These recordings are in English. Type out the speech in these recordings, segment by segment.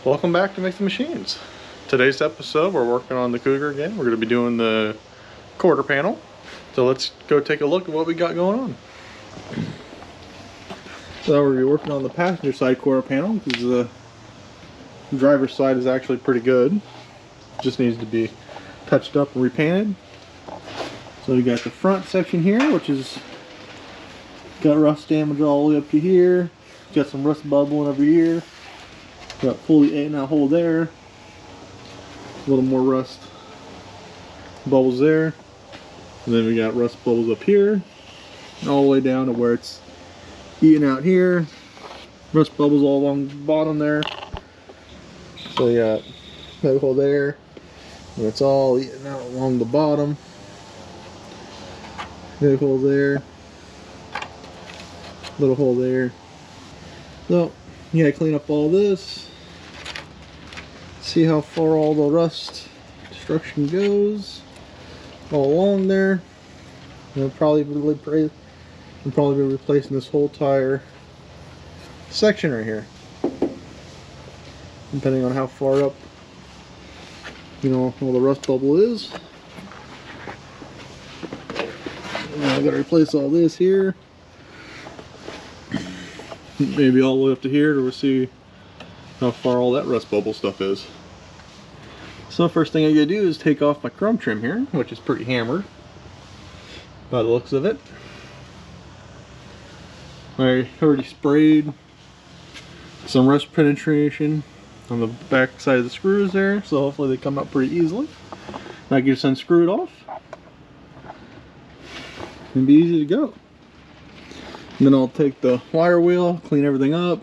Welcome back to Make the Machines. Today's episode we're working on the Cougar again. We're going to be doing the quarter panel. So let's go take a look at what we got going on. So we're going to be working on the passenger side quarter panel because the driver's side is actually pretty good. Just needs to be touched up and repainted. So we got the front section here, which is got rust damage all the way up to here. Got some rust bubbling over here. Got fully ate out hole there. A little more rust bubbles there. And then we got rust bubbles up here. And all the way down to where it's eating out here. Rust bubbles all along the bottom there. So you got that hole there. And it's all eating out along the bottom. That hole there. Little hole there. So you gotta clean up all this. See how far all the rust destruction goes. All along there. And I'll probably be replacing this whole tire section right here. Depending on how far up, you know, all the rust bubble is. And I gotta replace all this here. Maybe all the way up to here to see how far all that rust bubble stuff is. So first thing I gotta do is take off my chrome trim here, which is pretty hammered by the looks of it. I already sprayed some rust penetration on the back side of the screws there, so hopefully they come out pretty easily. And I can just unscrew it off and be easy to go. And then I'll take the wire wheel, clean everything up,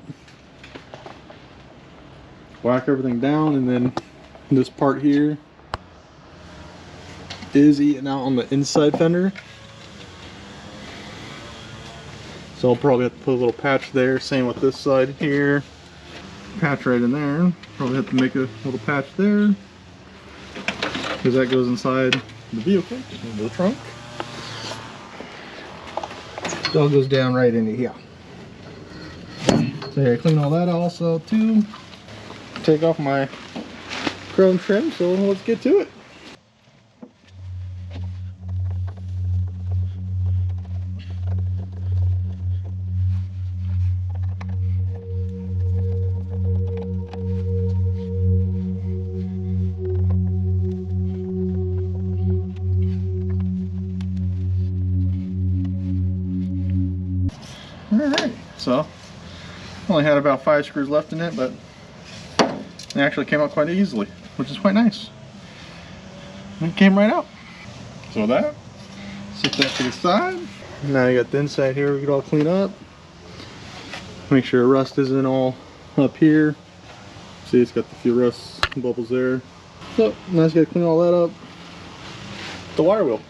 whack everything down, and then this part here is eating out on the inside fender. So I'll probably have to put a little patch there, same with this side here. Patch right in there. Probably have to make a little patch there, because that goes inside the vehicle, into the trunk. It all goes down right into here. So here, clean all that also too. Take off my chrome trim, so let's get to it. Alright, so only had about 5 screws left in it, but it actually came out quite easily, which is quite nice. It came right out. So that, set that to the side. Now you got the inside here, we can all clean up. Make sure rust isn't all up here. See, it's got the few rust bubbles there. So now I just gotta clean all that up. The wire wheel.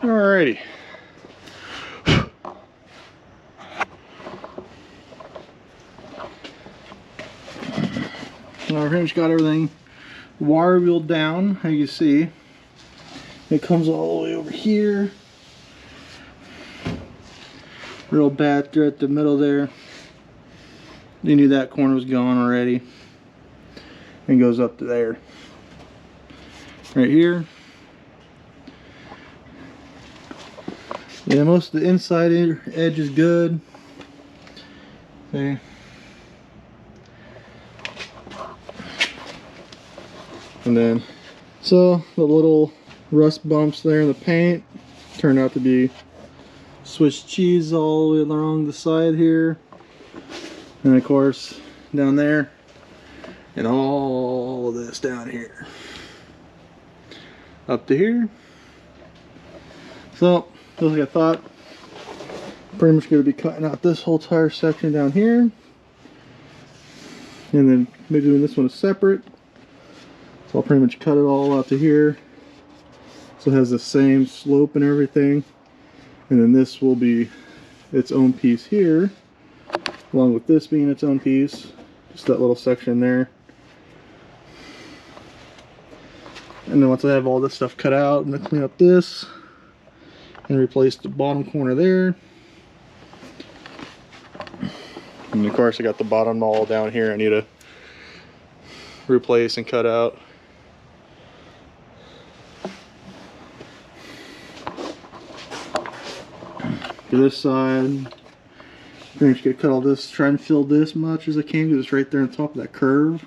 Alrighty. Now I've pretty much got everything wire wheeled down, as you see. It comes all the way over here. Real bad there at the middle there. You knew that corner was gone already. and goes up to there. Right here. Yeah, most of the inside edge is good. Okay. And then, so the little rust bumps there in the paint turned out to be Swiss cheese all the way along the side here. And of course, down there, and all of this down here. Up to here. So, just like I thought, pretty much going to be cutting out this whole tire section down here. And then maybe doing this one is separate. So I'll pretty much cut it all out to here. So it has the same slope and everything. And then this will be its own piece here, along with this being its own piece. Just that little section there. And then once I have all this stuff cut out, I'm going to clean up this and replace the bottom corner there. And of course I got the bottom all down here I need to replace and cut out. To this side, I'm just gonna cut all this, try and fill this much as I can because it's right there on top of that curve.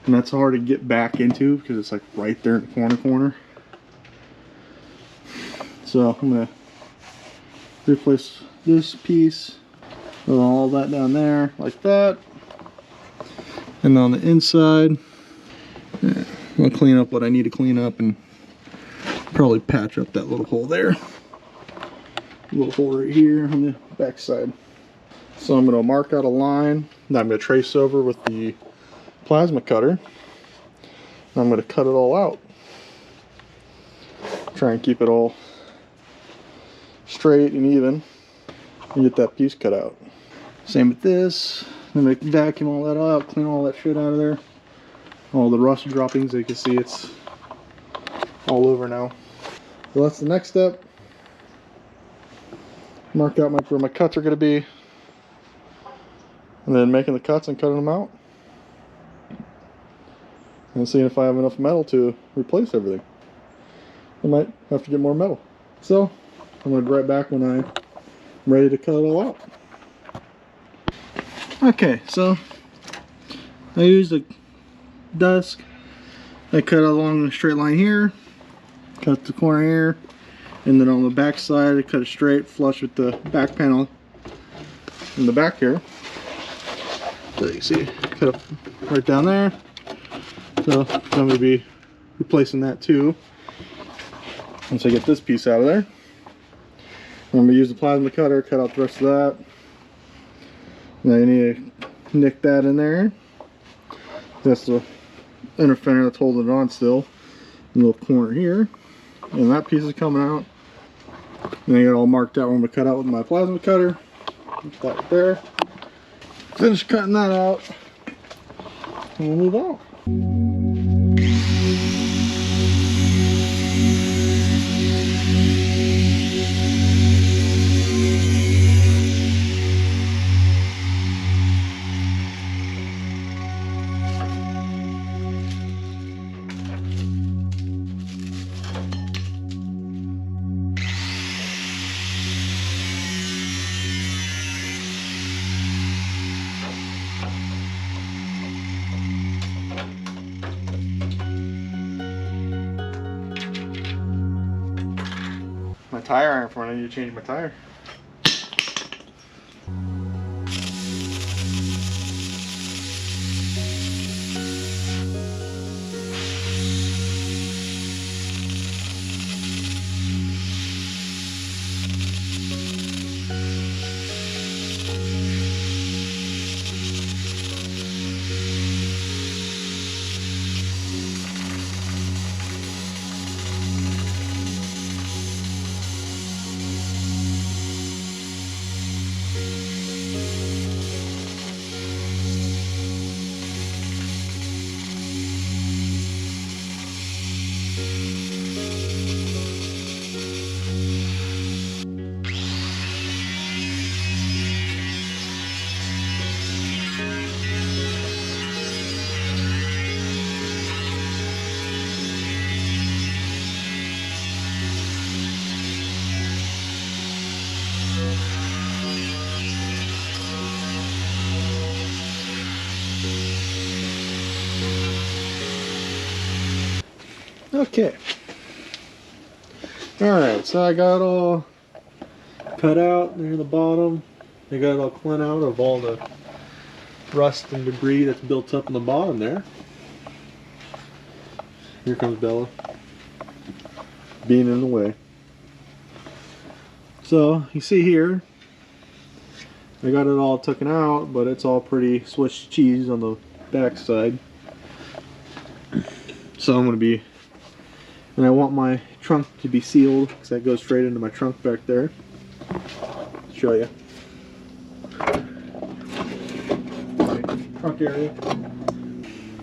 And that's hard to get back into because it's like right there in the corner. So I'm gonna replace this piece with all that down there like that. And on the inside, I'm gonna clean up what I need to clean up and probably patch up that little hole there. A little hole right here on the back side. So I'm going to mark out a line that I'm going to trace over with the plasma cutter. And I'm going to cut it all out. Try and keep it all straight and even and get that piece cut out. Same with this. I'm going to vacuum all that out, clean all that shit out of there. All the rust droppings, as you can see, it's all over now. So that's the next step. Mark out where my cuts are going to be, and then making the cuts and cutting them out, and seeing if I have enough metal to replace everything. I might have to get more metal. So I'm going to be right back when I'm ready to cut it all out. Okay, so I used a desk. I cut along the straight line here, cut the corner here. And then on the back side, I cut it straight, flush with the back panel in the back here. So you can see, cut it right down there. So I'm going to be replacing that too. Once I get this piece out of there, I'm going to use the plasma cutter, cut out the rest of that. Now you need to nick that in there. That's the inner fender that's holding it on still. A little corner here. And that piece is coming out. And I got it all marked out where I'm going to cut out with my plasma cutter. Put that right there. Finish cutting that out. And we'll move on. My tire iron for when I need to change my tire. Okay. Alright, so I got it all cut out near the bottom. I got it all cleaned out of all the rust and debris that's built up in the bottom there. Here comes Bella, being in the way. So you see here, I got it all taken out, but it's all pretty Swiss cheese on the back side. So I'm going to be, and I want my trunk to be sealed because that goes straight into my trunk back there. Show you. Trunk area.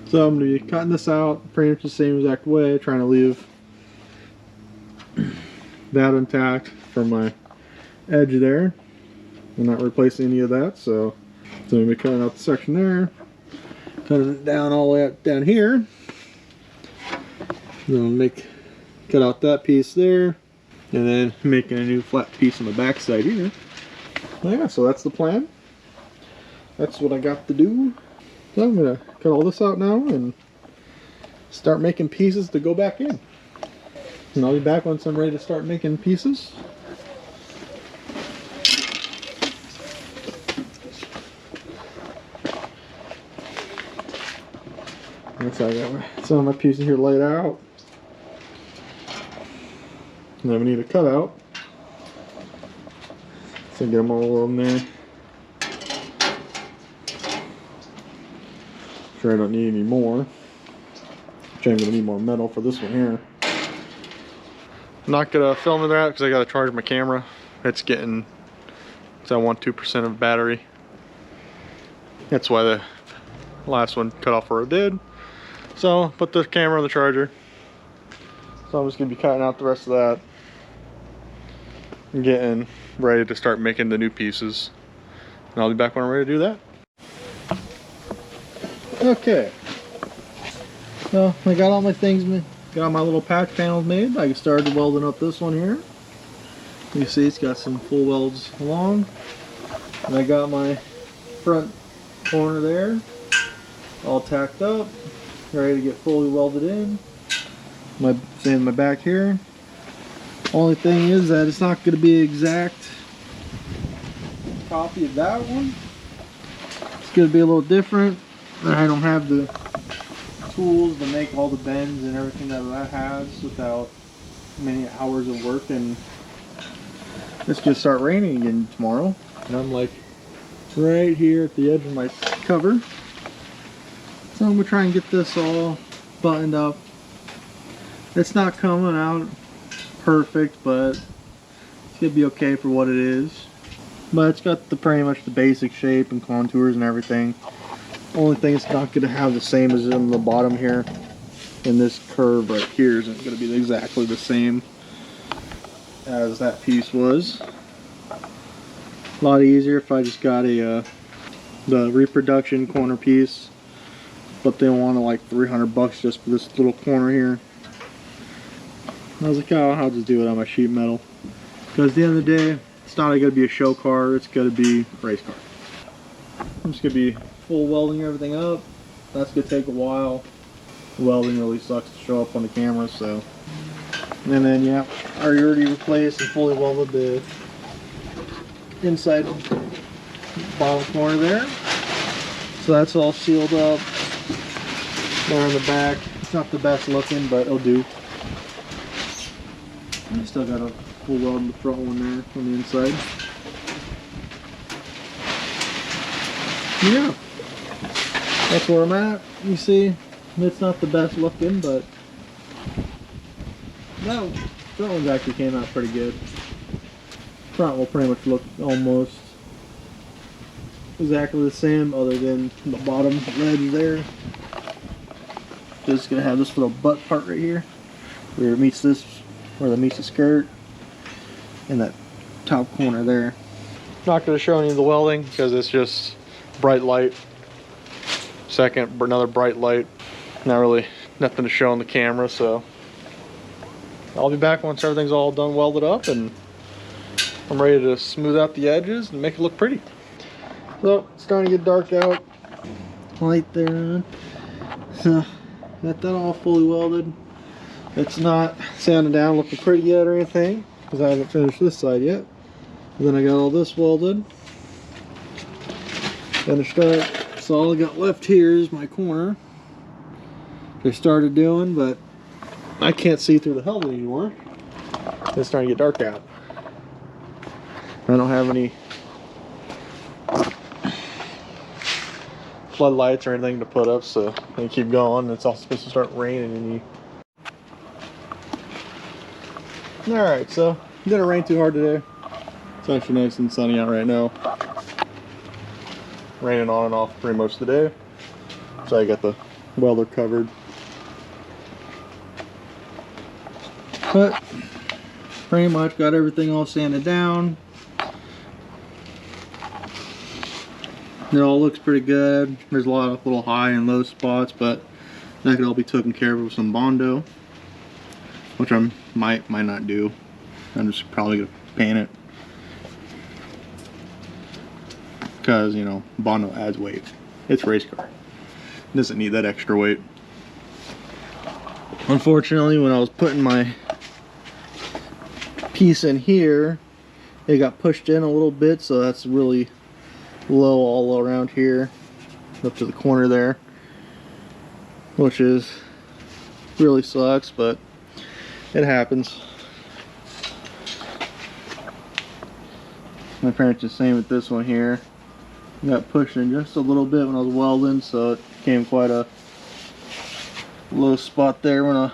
So I'm going to be cutting this out pretty much the same exact way, trying to leave that intact for my edge there. I'm not replacing any of that, so I'm going to be cutting out the section there, cutting it down all the way up down here. Then cut out that piece there, and then making a new flat piece on the back side here. Yeah, so that's the plan. That's what I got to do. So I'm gonna cut all this out now and start making pieces to go back in. And I'll be back once I'm ready to start making pieces. So I got some of my pieces here laid out. And then we need a cutout. So get them all in there. Sure I don't need any more. Which I'm gonna need more metal for this one here. I'm not gonna film it out because I gotta charge my camera. It's getting, so I want 2% of battery. That's why the last one cut off where it did. So put the camera on the charger. So I'm just gonna be cutting out the rest of that and getting ready to start making the new pieces. And I'll be back when I'm ready to do that. Okay. So I got all my things, got all my little patch panels made. I started welding up this one here. You see it's got some full welds along. And I got my front corner there all tacked up, ready to get fully welded in. Same in my back here. Only thing is that it's not going to be an exact copy of that one. It's going to be a little different. I don't have the tools to make all the bends and everything that has without many hours of work, and it's going to start raining again tomorrow. And I'm like right here at the edge of my cover. So I'm going to try and get this all buttoned up. It's not coming out perfect, but it's going to be okay for what it is. But it's got pretty much the basic shape and contours and everything. Only thing it's not going to have the same as in the bottom here. And this curve right here isn't going to be exactly the same as that piece was. A lot easier if I just got the reproduction corner piece. But they wanted like 300 bucks just for this little corner here. I was like, oh, I'll just do it on my sheet metal. Because at the end of the day, it's not going to be a show car, it's going to be a race car. I'm just going to be full welding everything up. That's going to take a while. The welding really sucks to show up on the camera, so. And then, yeah, I already replaced and fully welded the inside bottom corner there. So that's all sealed up. There in the back. It's not the best looking, but it'll do. And I still got a full weld in the front one there on the inside. Yeah, that's where I'm at. You see, it's not the best looking, but that one's actually came out pretty good. Front will pretty much look almost exactly the same, other than the bottom ledge there. Just gonna have this little butt part right here, where it meets this, where it meets the skirt, and that top corner there. Not gonna show any of the welding because it's just bright light. Second, another bright light. Not really nothing to show on the camera, so I'll be back once everything's all done welded up and I'm ready to smooth out the edges and make it look pretty. So it's starting to get dark out. Light there. So got that all fully welded. It's not sanded down looking pretty yet or anything, because I haven't finished this side yet. And then I got all this welded. Finished up. So all I got left here is my corner. They started doing, but I can't see through the helmet anymore. It's starting to get dark out. I don't have any floodlights or anything to put up, so I keep going. It's all supposed to start raining in you. Alright, so it didn't rain too hard today. It's actually nice and sunny out right now. Raining on and off pretty much of the day. So I got the welder covered. But pretty much got everything all sanded down. It all looks pretty good. There's a lot of little high and low spots, but that could all be taken care of with some Bondo, which I might not do. I'm just probably gonna paint it because, you know, Bondo adds weight. It's a race car. It doesn't need that extra weight. Unfortunately, when I was putting my piece in here, it got pushed in a little bit, so that's really low all around here up to the corner there, which is really sucks, but it happens. My parents are the same with this one here. Got pushed in just a little bit when I was welding, so it became quite a low spot there when I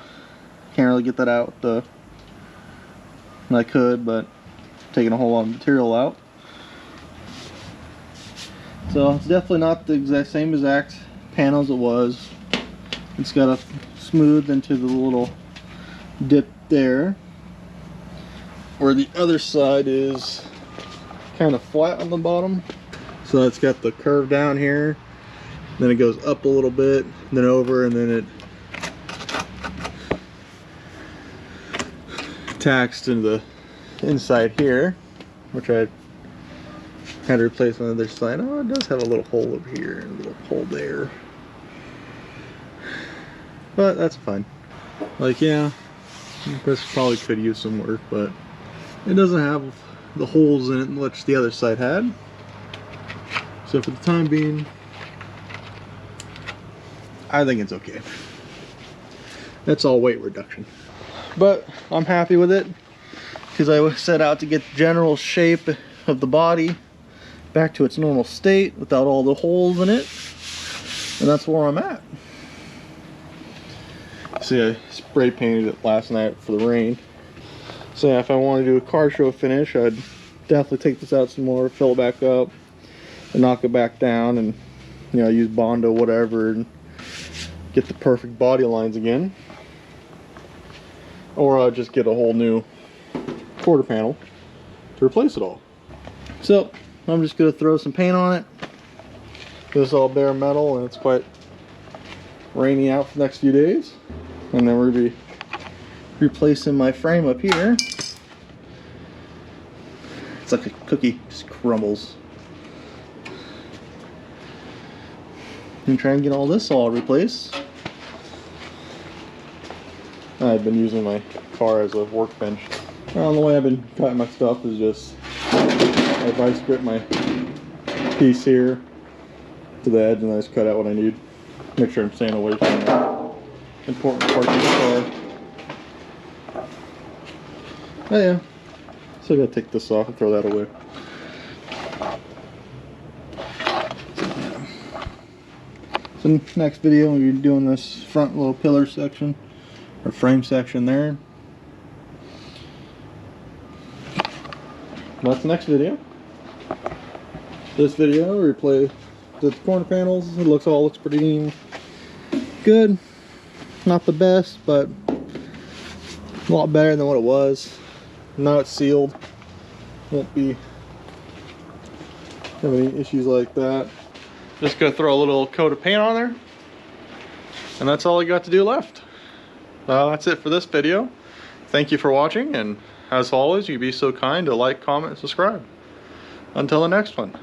can't really get that out I could, but taking a whole lot of material out. So it's definitely not the same exact panel as it was. It's got a smooth into the little dip there, where the other side is kind of flat on the bottom. So it's got the curve down here, then it goes up a little bit, then over, and then it tacks to the inside here, which I had to replace on the other side. Oh, it does have a little hole over here and a little hole there, but that's fine. Like, yeah, this probably could use some work, but it doesn't have the holes in it which the other side had. So for the time being, I think it's okay. That's all weight reduction. But I'm happy with it, because I set out to get the general shape of the body back to its normal state without all the holes in it, and that's where I'm at. See, I spray painted it last night for the rain. So yeah, if I want to do a car show finish, I'd definitely take this out some more, fill it back up, and knock it back down, and, you know, use Bondo, whatever, and get the perfect body lines again. Or I'll just get a whole new quarter panel to replace it all. So I'm just going to throw some paint on it. This is all bare metal, and it's quite rainy out for the next few days. And then we're going to be replacing my frame up here. It's like a cookie, just crumbles. And try and get all this all replaced. I've been using my car as a workbench. Well, the way I've been cutting my stuff is just, I vice grip my piece here to the edge, and I just cut out what I need. Make sure I'm staying away from the important parts of the car. Oh yeah, so I gotta take this off and throw that away. So next video we'll be doing this front little pillar section, or frame section there. That's the next video. This video we replace the corner panels. It looks pretty good. Not the best, but a lot better than what it was. Now it's sealed. Won't be have any issues like that. Just gonna throw a little coat of paint on there, and that's all I got to do left. That's it for this video. Thank you for watching, and as always, you be so kind to like, comment, and subscribe. Until the next one.